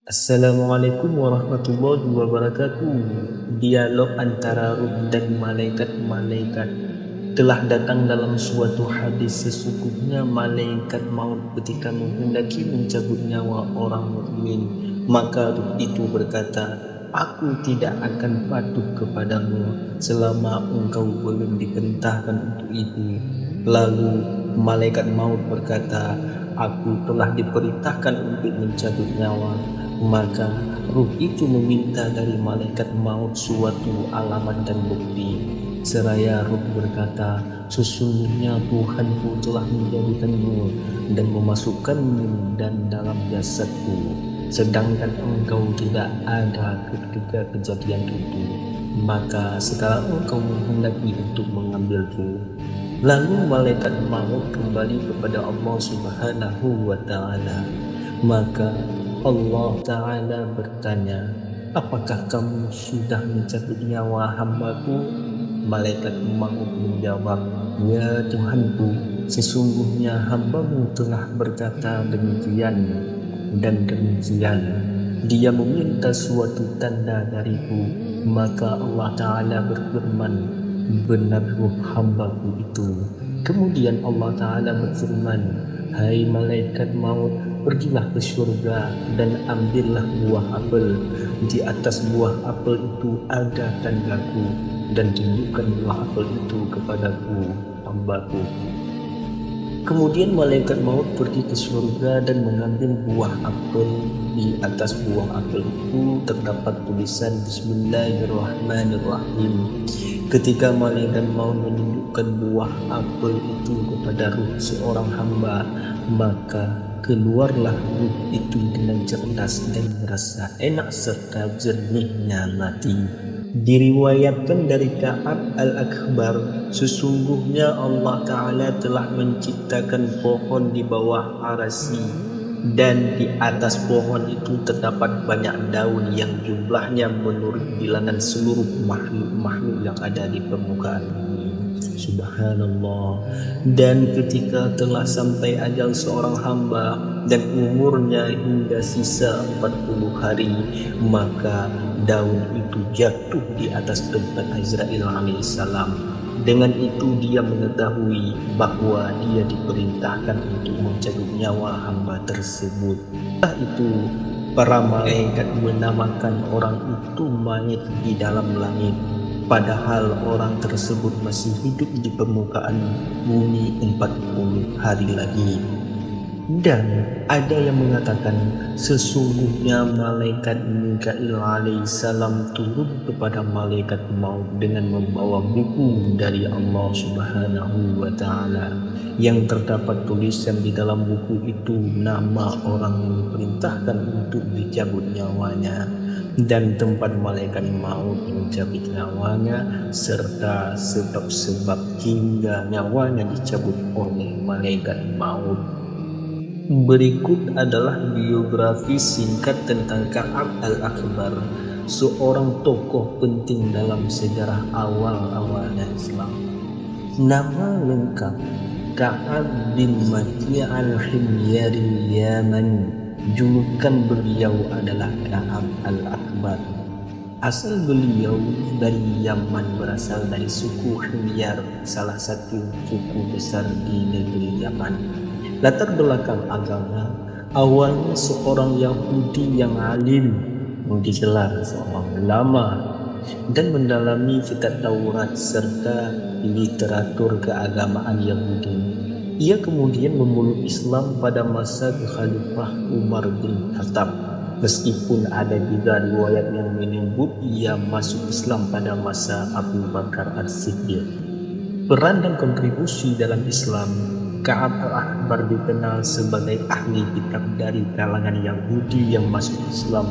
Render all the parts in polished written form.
Assalamualaikum warahmatullahi wabarakatuh. Dialog antara ruh dan malaikat-malaikat telah datang dalam suatu hadis. Sesungguhnya malaikat maut ketika menghendaki mencabut nyawa orang mukmin, maka ruh itu berkata, "Aku tidak akan patuh kepadamu selama engkau belum diperintahkan untuk itu." Lalu malaikat maut berkata, "Aku telah diperintahkan untuk mencabut nyawa." Maka ruh itu meminta dari malaikat maut suatu alamat dan bukti. Seraya ruh berkata, "Sesungguhnya Tuhanku telah menjadikanmu dan memasukkanmu dan dalam jasadku, sedangkan engkau tidak ada ketika kejadian itu. Maka sekarang engkau menghendaki untuk mengambilku." Lalu malaikat maut kembali kepada Allah Subhanahu wa Ta'ala. Maka Allah Ta'ala bertanya, "Apakah kamu sudah mencabut nyawa hambaku?" Malaikat maut menjawab, "Ya Tuhanku, sesungguhnya hambamu telah berkata demikian dan demikian. Dia meminta suatu tanda dariku." Maka Allah Ta'ala berfirman, "Benar ruh hambaku itu." Kemudian Allah Ta'ala berfirman, "Hai malaikat maut, pergilah ke surga dan ambillah buah apel. Di atas buah apel itu ada tandaku, dan tunjukkan buah apel itu kepadaku, hambaku." Kemudian malaikat maut pergi ke surga dan mengambil buah apel. Di atas buah apel itu terdapat tulisan Bismillahirrahmanirrahim. Ketika malaikat maut menunjukkan buah apel itu kepada ruh seorang hamba, maka keluarlah ruh itu dengan cerdas dan merasa enak serta jernihnya mati. Diriwayatkan dari Ka'ab al-Akbar, sesungguhnya Allah Ta'ala telah menciptakan pohon di bawah arasy, dan di atas pohon itu terdapat banyak daun yang jumlahnya menurut bilangan seluruh makhluk-makhluk yang ada di permukaan bumi. Subhanallah. Dan ketika telah sampai ajal seorang hamba dan umurnya hingga sisa 40 hari, maka daun itu jatuh di atas tempat Azrail alaihissalam. Dengan itu dia mengetahui bahwa dia diperintahkan untuk mencabut nyawa hamba tersebut. Setelah itu para malaikat menamakan orang itu mayit di dalam langit, padahal orang tersebut masih hidup di permukaan bumi 40 hari lagi. Dan ada yang mengatakan sesungguhnya malaikat Mikail alaihissalam turun kepada malaikat maut dengan membawa buku dari Allah Subhanahu wa Ta'ala, yang terdapat tulisan di dalam buku itu nama orang yang diperintahkan untuk dicabut nyawanya dan tempat malaikat maut mencabut nyawanya serta sebab-sebab hingga nyawanya dicabut oleh malaikat maut. Berikut adalah biografi singkat tentang Ka'ab al-Akbar, seorang tokoh penting dalam sejarah awal-awalnya Islam. Nama lengkap Ka'ab bin Mati' al-Himyari Yaman. Julukan beliau adalah Ka'ab al-Akbar. Asal beliau dari Yaman, berasal dari suku Himyar, salah satu suku besar di negeri Yaman. Latar belakang agama, awalnya seorang Yahudi yang alim, digelar seorang ulama, dan mendalami kitab Taurat serta literatur keagamaan Yahudi. Ia kemudian memeluk Islam pada masa Khalifah Umar bin Khattab, meskipun ada juga riwayat yang menyebut ia masuk Islam pada masa Abu Bakar As-Siddiq. Peran dan kontribusi dalam Islam, Ka'ab al-Akbar dikenal sebagai ahli kitab dari kalangan Yahudi yang masuk Islam.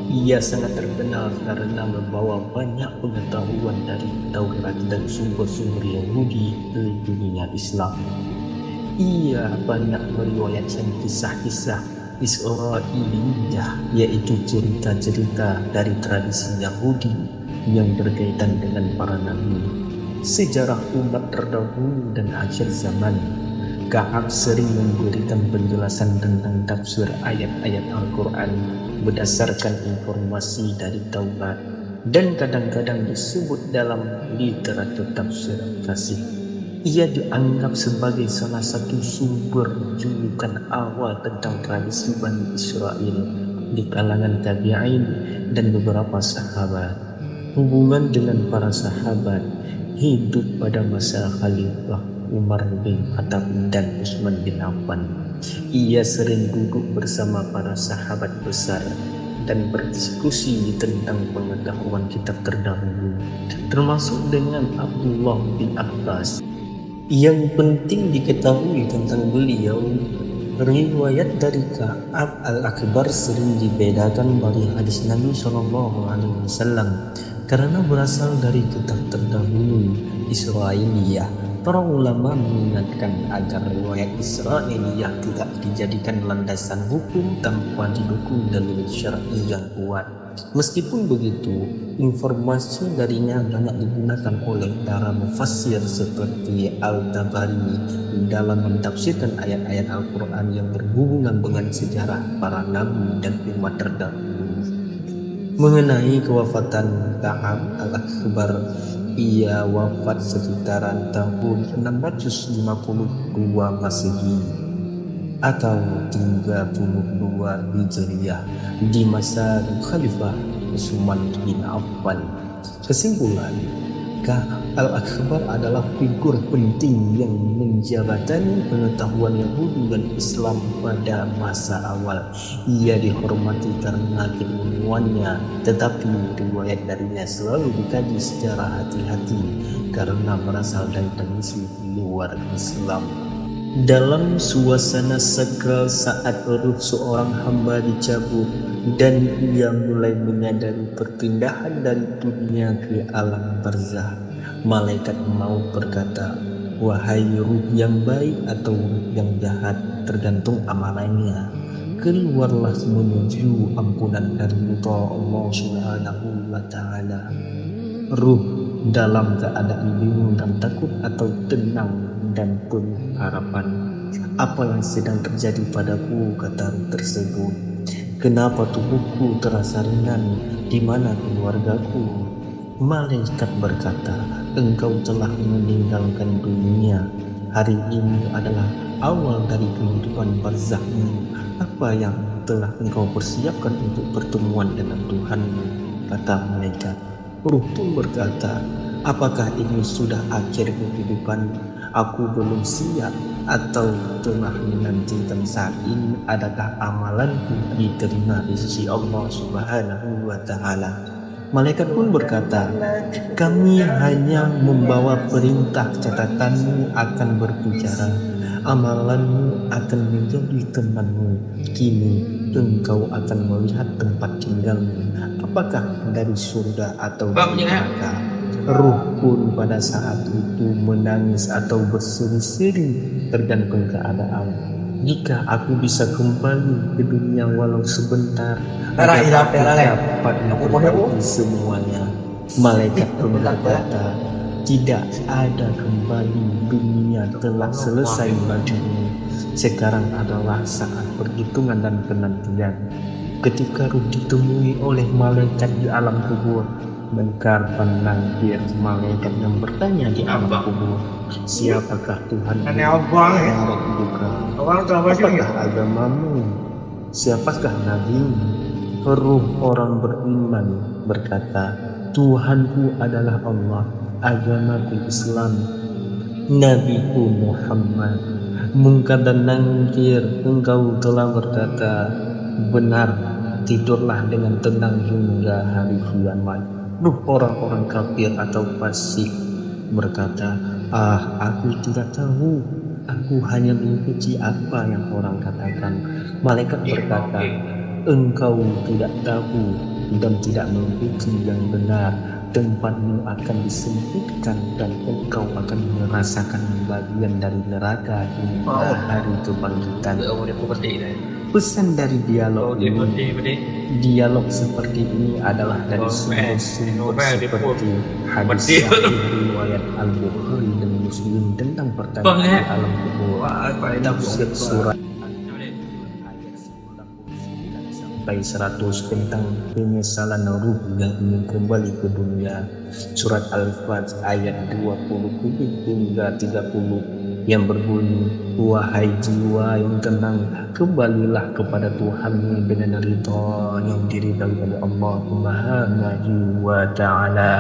Ia sangat terkenal karena membawa banyak pengetahuan dari Taurat dan sumber-sumber Yahudi ke dunia Islam. Ia banyak meriwayatkan kisah-kisah Israiliyah, yaitu cerita-cerita dari tradisi Yahudi yang berkaitan dengan para nabi, sejarah umat terdahulu dan akhir zaman. Ka'ab sering memberikan penjelasan tentang tafsir ayat-ayat Al-Quran berdasarkan informasi dari Taurat dan kadang-kadang disebut dalam literatur tafsir Kasih. Ia dianggap sebagai salah satu sumber rujukan awal tentang tradisi Bani Israel di kalangan tabi'in dan beberapa sahabat. Hubungan dengan para sahabat hidup pada masa Khalifah Umar bin Khattab dan Utsman bin Affan. Ia sering duduk bersama para sahabat besar dan berdiskusi tentang pengetahuan kitab terdahulu, termasuk dengan Abdullah bin Abbas. Yang penting diketahui tentang beliau, riwayat dari Ka'ab al-Akbar sering dibedakan dari hadis Nabi SAW karena berasal dari kitab terdahulu Israiliyah. Para ulama mengingatkan agar riwayat Israiliyah tidak dijadikan landasan hukum tanpa didukung dalil syar'i yang kuat. Meskipun begitu, informasi darinya banyak digunakan oleh para mufassir seperti Al-Tabari dalam mentafsirkan ayat-ayat Al-Quran yang berhubungan dengan sejarah para nabi dan umat terdahulu. Mengenai kewafatan Ka'ab al-Akbar, ia wafat sekitaran tahun 652 Masehi atau 32 Hijriah di masa Khalifah Utsman bin Affan. Kesimpulan, Ka'ab al-Akbar adalah figur penting yang menjabatani pengetahuan Yahudi dan Islam pada masa awal. Ia dihormati karena keilmuannya, tetapi riwayat darinya selalu dikaji secara hati-hati karena berasal dari tradisi luar Islam. Dalam suasana sakral saat ruh seorang hamba dicabut dan ia mulai menyadari perpindahan dari dunia ke alam barzah, malaikat maut berkata, "Wahai ruh yang baik atau ruh yang jahat, tergantung amalannya, keluarlah menuju ampunan dari ridha Allah Subhanahu wa Ta'ala." Ruh dalam keadaan bingung dan takut atau tenang dan penuh harapan. "Apa yang sedang terjadi padaku?" kata ruh tersebut. "Kenapa tubuhku terasa ringan? Di mana keluargaku?" Malaikat berkata, "Engkau telah meninggalkan dunia. Hari ini adalah awal dari kehidupan barzahmu. Apa yang telah engkau persiapkan untuk pertemuan dengan Tuhanmu?" kata malaikat. Ruh pun berkata, "Apakah ini sudah akhir kehidupan? Aku belum siap atau tengah menantikan saat ini. Adakah amalanku diterima di sisi Allah Subhanahu wa Ta'ala?" Malaikat pun berkata, "Kami hanya membawa perintah, catatanmu akan berbicara, amalanmu akan menjadi temanmu. Kini engkau akan melihat tempat tinggalmu, apakah dari surga atau dari neraka." Ruh pun pada saat itu menangis atau berseri-seri tergantung keadaan. "Jika aku bisa kembali ke dunia walau sebentar, agar aku dapat memperbaiki semuanya." Malaikat pun berkata, "Tidak ada kembali, dunia telah selesai bagimu. Sekarang adalah saat perhitungan dan penantian." Ketika ruh ditemui oleh malaikat di alam kubur, Mungkar menangkir malaikat yang bertanya di alam kubur, "Siapakah Tuhan yang berduka? Apakah agamamu? Siapakah nabimu?" Ruh orang beriman berkata, "Tuhanku adalah Allah, agamaku Islam, Nabiku Muhammad." Mungkar dan Nakir, engkau telah berkata benar, tidurlah dengan tenang hingga hari kiamat. Ruh orang-orang kafir atau fasik berkata, Aku tidak tahu, aku hanya mengikuti apa yang orang katakan." Malaikat berkata, "Engkau tidak tahu dan tidak mengikuti yang benar. Tempatmu akan disempitkan dan engkau akan merasakan bagian dari neraka hingga hari kebangkitan." Pesan dari dialog seperti ini adalah dari sumber-sumber seperti hadis riwayat Al-Bukhari dan Muslim tentang pertanyaan di alam kubur, tafsir surat sampai 100 tentang penyesalan ruh yang ingin kembali ke dunia. Surat Al-Fat ayat 27 hingga 30 yang berbunyi, wahai jiwa yang tenang, kembalilah kepada Tuhanmu dengan ridha yang diridhai oleh Allah Subhanahu wa Ta'ala.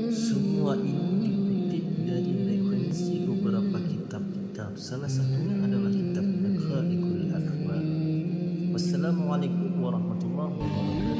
Semua ini dipetik dari referensi beberapa kitab-kitab. Salah satunya adalah kitab Daqaiqul Afwah. Wassalamualaikum warahmatullahi wabarakatuh.